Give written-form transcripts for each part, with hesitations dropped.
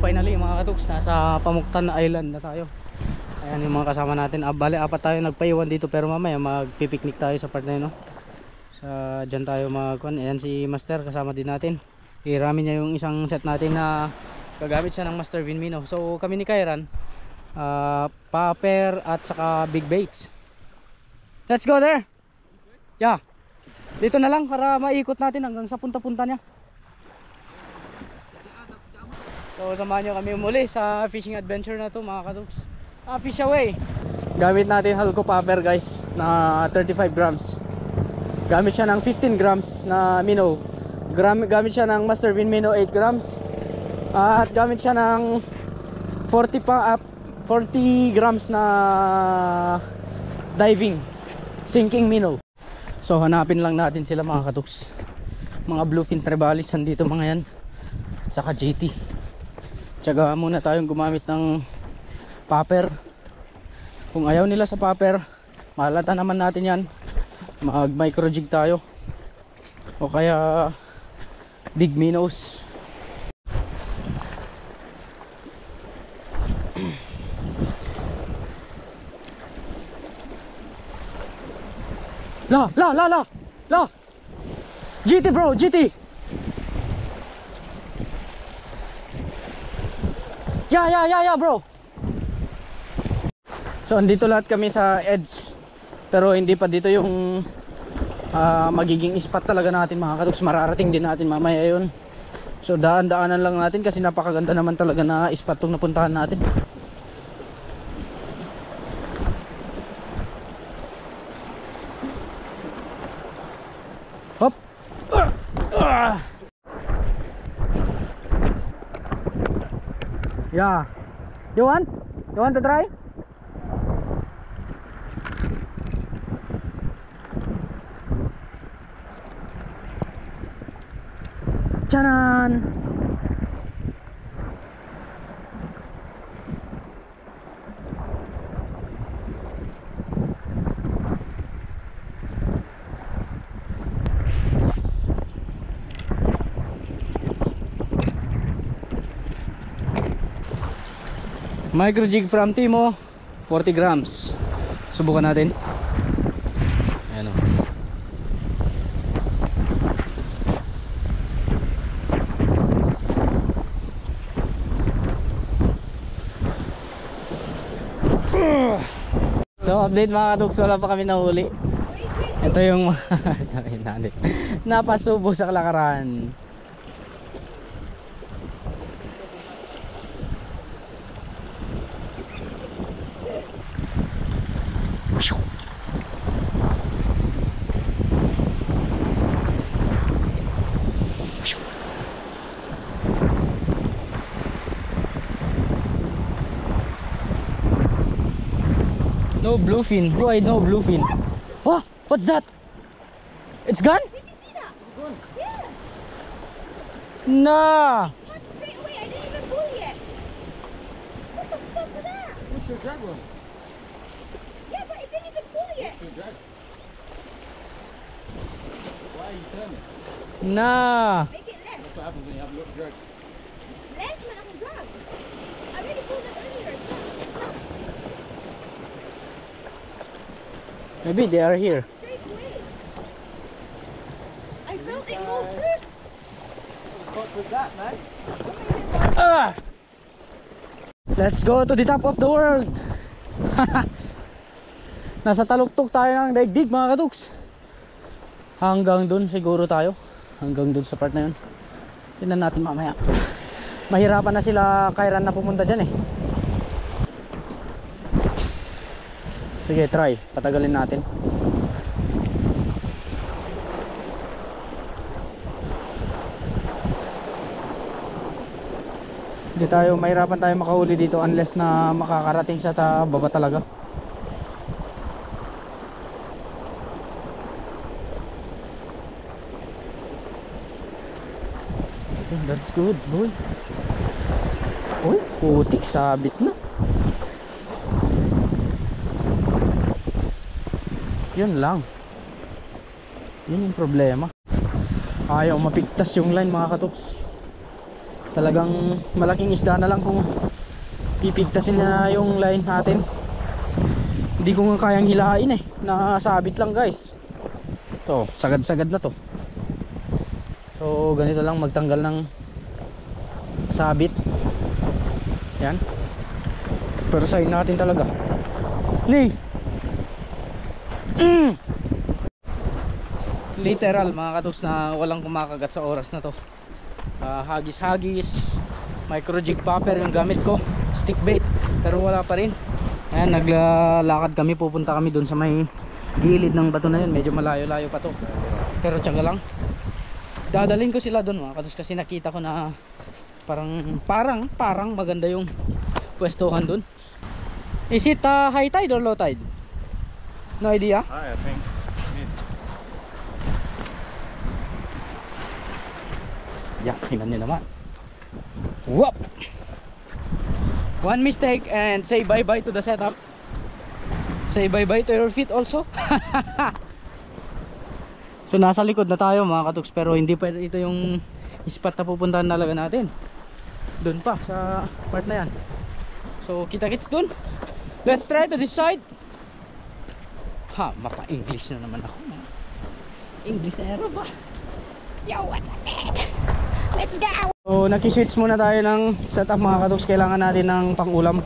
finally mga katuks, nasa Pamuktan Island na tayo. Ayan yung mga kasama natin. Bale, apat tayo nagpaiwan dito, pero mamaya magpipiknik tayo sa part na yun, no? Dyan tayo magkuhan. Ayan si Master, kasama din natin. Irami niya yung isang set natin na gagamit siya ng Master Vinmino. So kami ni Kairan, popper at saka big baits. Let's go there. Yeah, dito na lang para maikot natin hanggang sa punta-punta niya. So samahan nyo kami muli sa fishing adventure na to mga katuks. Fish away. Gamit natin Halco popper guys na 35 grams. Gamit siya ng 15 grams na minnow. Gamit siya ng Master Vinmino 8 grams. At gamit siya ng 40 grams na diving sinking minnow. So hanapin lang natin sila mga katuks. Mga bluefin trebalis nandito mga yan. At saka JT. Tiyaga muna tayong gumamit ng popper. Kung ayaw nila sa popper, malata naman natin yan, mag micro jig tayo o kaya big minnows. La GT bro, GT. Yeah bro. So andito lahat kami sa edge, pero hindi pa dito yung magiging spot talaga natin mga katuks. Mararating din natin mamaya yun. So daan-daanan lang natin kasi napakaganda naman talaga na spot tong napuntahan natin. Hop. Yeah. You want to try? Chanan! Micro jig from Timo, 40 grams. Subukan natin. Ayan o. So update mga katuks, wala pa kami nahuli. Ito yung sabihin natin, napasubo sa kalakaran. No bluefin. Why no bluefin? Oh, what's that? It's gone? Did you see that? It's gone. Yeah. Nah. Cut straight away. I didn't even pull yet. What the fuck was that? Push your drag one. Yeah, but it didn't even pull yet. Your drag. Why are you turning? Nah. Make it less. That's what happens when you have a little drag. Less when I can drag. I already pulled it earlier. Stop. Maybe they are here. Straight away. I felt it move through. What was that, man? Let's go to the top of the world. Nasa taluktok tayo ng daigdig mga katuks. Hanggang dun siguro tayo. Hanggang dun sa part na yun. Tingnan natin mamaya. Mahirapan na sila Kairan na pumunta dyan eh. Sige, try. Patagalin natin. Hindi tayo, mahirapan tayo makahuli dito unless na makakarating siya sa baba talaga. Okay, that's good, boy. Uy, putik, sabit na. Yun lang. Yun yung problema. Ayaw mapigtas yung line mga katuks. Talagang malaking isda na lang kung pipigtasin na yung line natin. Hindi ko nga kayang hilain eh, nasabit lang guys. To, sagad-sagad na to. So ganito lang magtanggal ng sabit. Yan. Pero sayin natin talaga. Ni. Literal mga katuks na walang kumakagat sa oras na to. Hagis-hagis, micro jig popper yung gamit ko, stick bait, pero wala pa rin. Ayan, naglalakad kami, pupunta kami dun sa may gilid ng bato na yun. Medyo malayo-layo pa to, pero tiyaga lang. Dadalhin ko sila dun mga katuks kasi nakita ko na parang maganda yung pwestuhan dun. Is it high tide or low tide? No idea? I think it's Yeah, tingnan nyo naman. Whoop! One mistake and say bye-bye to the setup. Say bye-bye to your feet also. So nasa likod na tayo mga katuks, pero hindi pa ito yung spot na pupuntahan talaga natin. Doon pa sa part na yan. So kita-kits doon. Let's try to this side. Ha, mapa-English na naman ako. English era ba? Yo, what's up, man? Let's go! So naki-switch muna tayo ng setup mga katuks. Kailangan natin ng pang-ulam.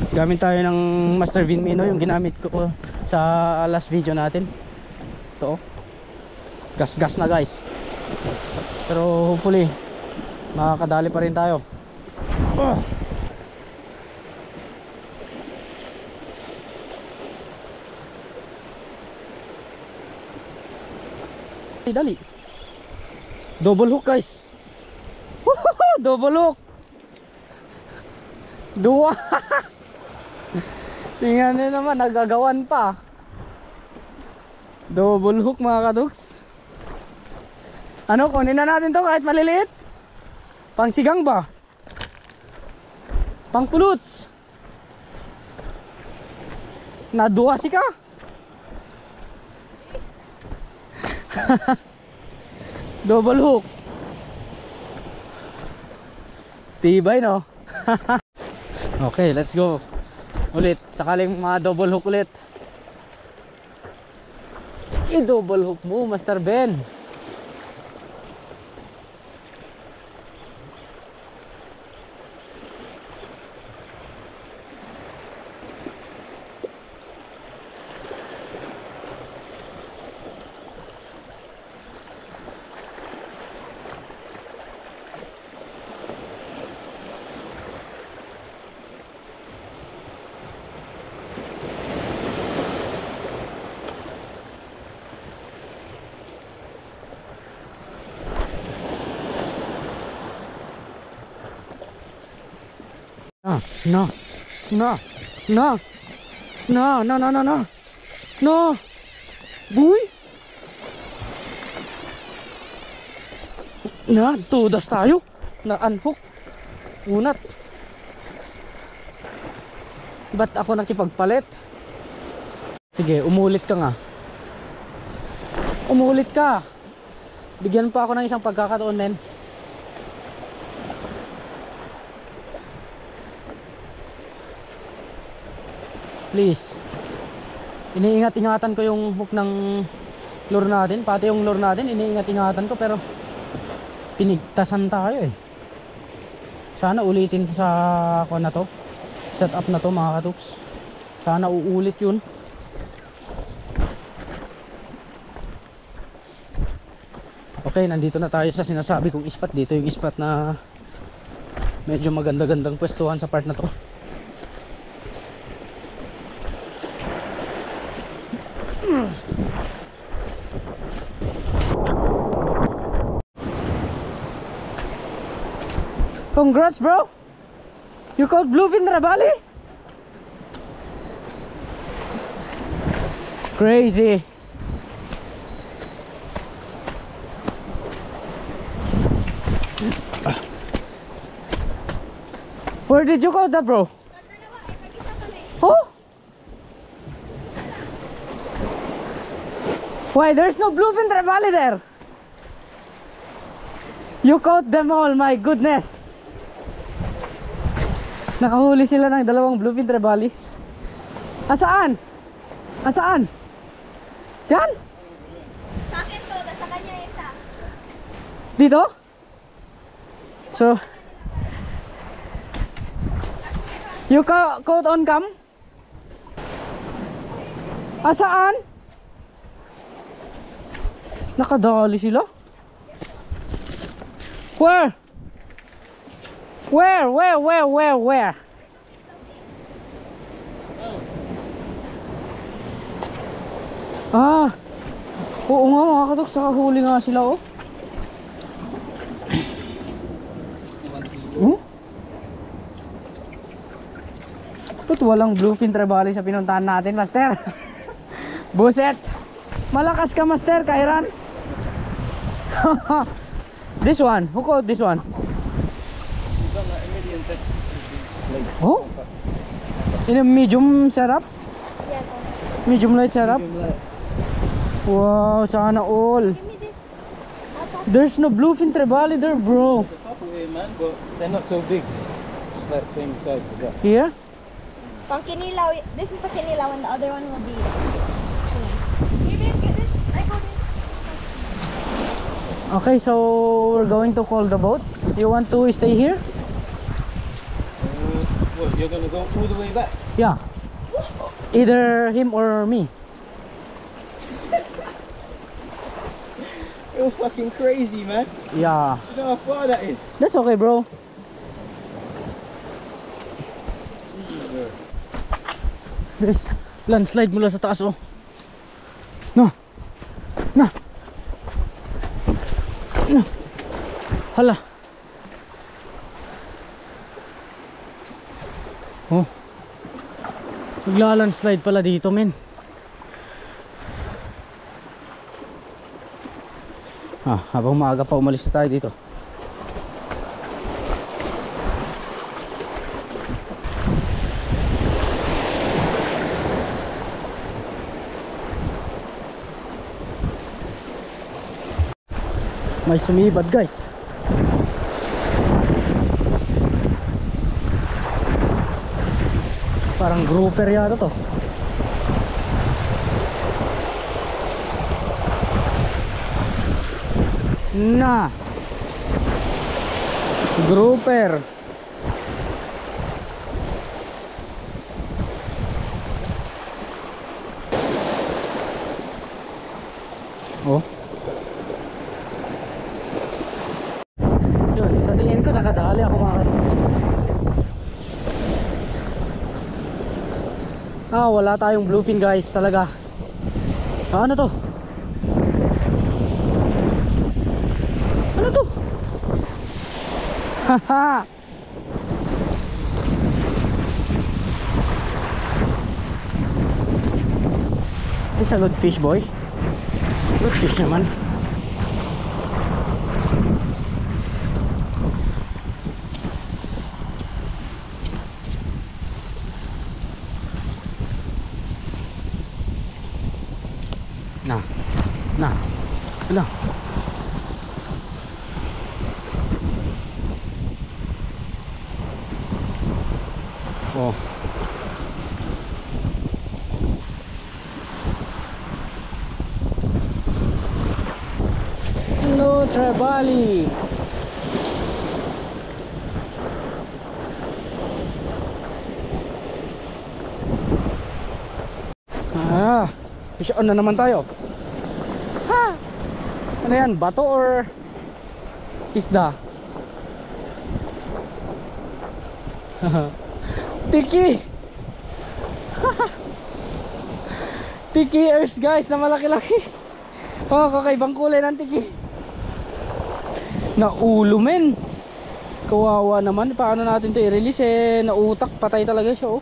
Gamit tayo ng Master Vinmino, yung ginamit ko sa last video natin. Ito, gas-gas na guys. Pero hopefully makakadali pa rin tayo. Dali. Double hook guys. Double hook. Dua. Singa na naman, nagagawan pa. Double hook mga kaduks. Ano, kunin na natin to kahit maliliit. Pang sigang ba? Pang puluts. Nadua si ka. Double hook. Tibay no. Okay, let's go. Ulit, sakaling double hook ulit. I-double hook mo, Master Ben. No, no, no, no, no, no, no, no, no, boy. Na, tudas tayo. Na unhook. Unat. Ba't ako nakipagpalit? Sige, umulit ka nga. Umulit ka. Bigyan pa ako ng isang pagkakataon, men. Please. Iniingat-ingatan ko yung hook ng lure natin. Pati yung lure natin, iniingat-ingatan ko. Pero pinigtasan tayo eh. Sana ulitin sa ako na to. Setup na to mga katuks. Sana uulit yun. Okay, nandito na tayo sa sinasabi kong spot. Dito yung spot na medyo maganda-gandang pwestuhan sa part na to. Congrats bro! You caught bluefin trevally? Crazy! Where did you caught that bro? Oh? Why there's no bluefin trevally there? You caught them all, my goodness! Nakahuli sila ng dalawang bluefin trebalis. Asaan? Asaan? Diyan? Sa akin to, sa kanya isa. Dito? So, you caught on cam? Asaan? Nakadali sila? Where? Where? Ah, oo nga mga katoks, nakahuli nga sila oh. Oh? Ba't walang bluefin trevally sa pinuntahan natin, master? Buset! Malakas ka, master, Kairan. This one, who caught this one? Oh? In a medium setup? Yeah, to. Medium light setup? Wow, sana all. Give me this. There's no bluefin trevally there, bro. A couple here, man, but they're not so big. Just like same size as that. Here? Pang kinilaw, this is the kinilaw and the other one will be. Maybe get this. I got it. Okay, so we're going to call the boat. You want to stay here? What, you're gonna go all the way back? Yeah. Either him or me. You're fucking crazy, man. Yeah. You know how far that is? That's okay, bro. Jesus. There's landslide mula sa taas, oh. No. No. No. Hala. Oh. Nagla-landslide pala dito, men. Habang maaga pa umalis na tayo dito. May sumibad, guys. Parang grouper yata to. Na grouper. Oh. Yun, sa tingin ko nakadali ako mga katoks. Wala tayong bluefin, guys, talaga. Ano to? Ano to? Haha. It's a good fish, boy. Good fish naman. Na. Oh. Hello, Trevally. Fish on na naman tayo. Ano yan? Bato or isda? Tiki! Tiki ears, guys, na malaki-laki. Oh, kakaibang kulay ng tiki. Naulo, men. Kawawa naman. Paano natin ito i-release eh? Nautak, patay talaga siya, oh.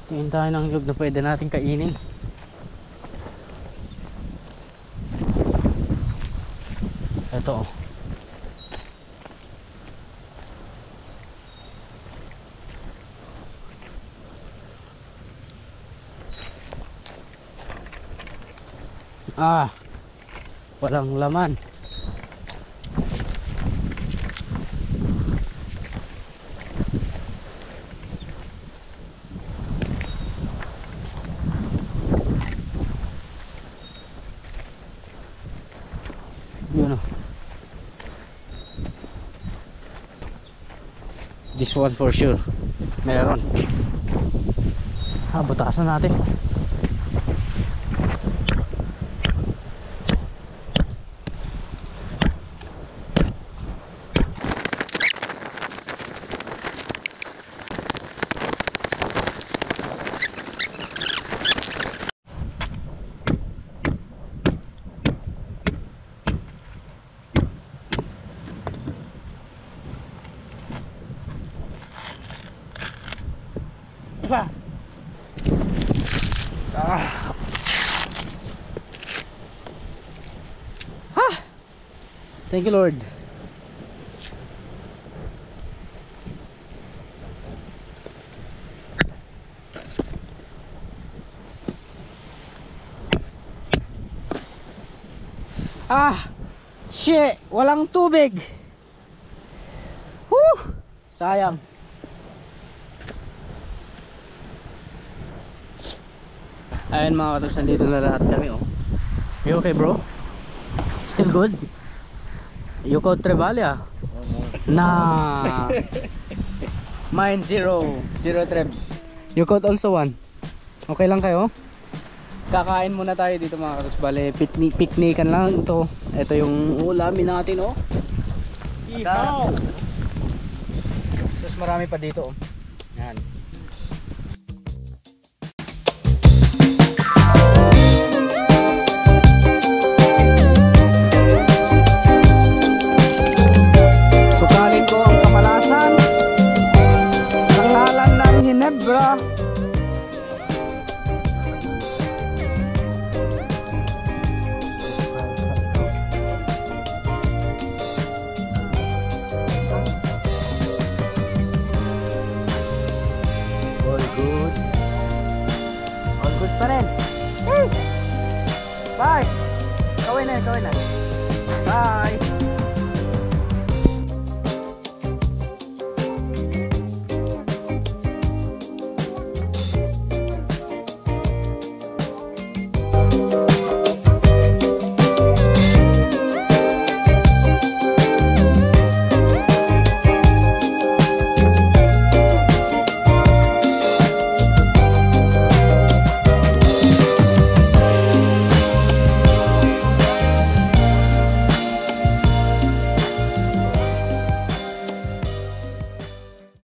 Tingin tayo ng nyug na pwede natin kainin. Ito oh. Ah, walang laman. Yun oh. This one for sure meron. Butasan natin. Pa. Thank you, Lord. Shit, walang tubig. Sayang. Ayun mga katoks, nandito na lahat kami oh. You okay bro? Still good? You code Trevalia? Nah. Mine 0 treb. You code also 1. Okay lang kayo? Kakain muna tayo dito mga katoks. Bale, picnican lang ito. Ito yung ulamin natin oh. Tapos marami pa dito oh. Yan. All good pa rin. Hey! Bye! Kawin na. Bye!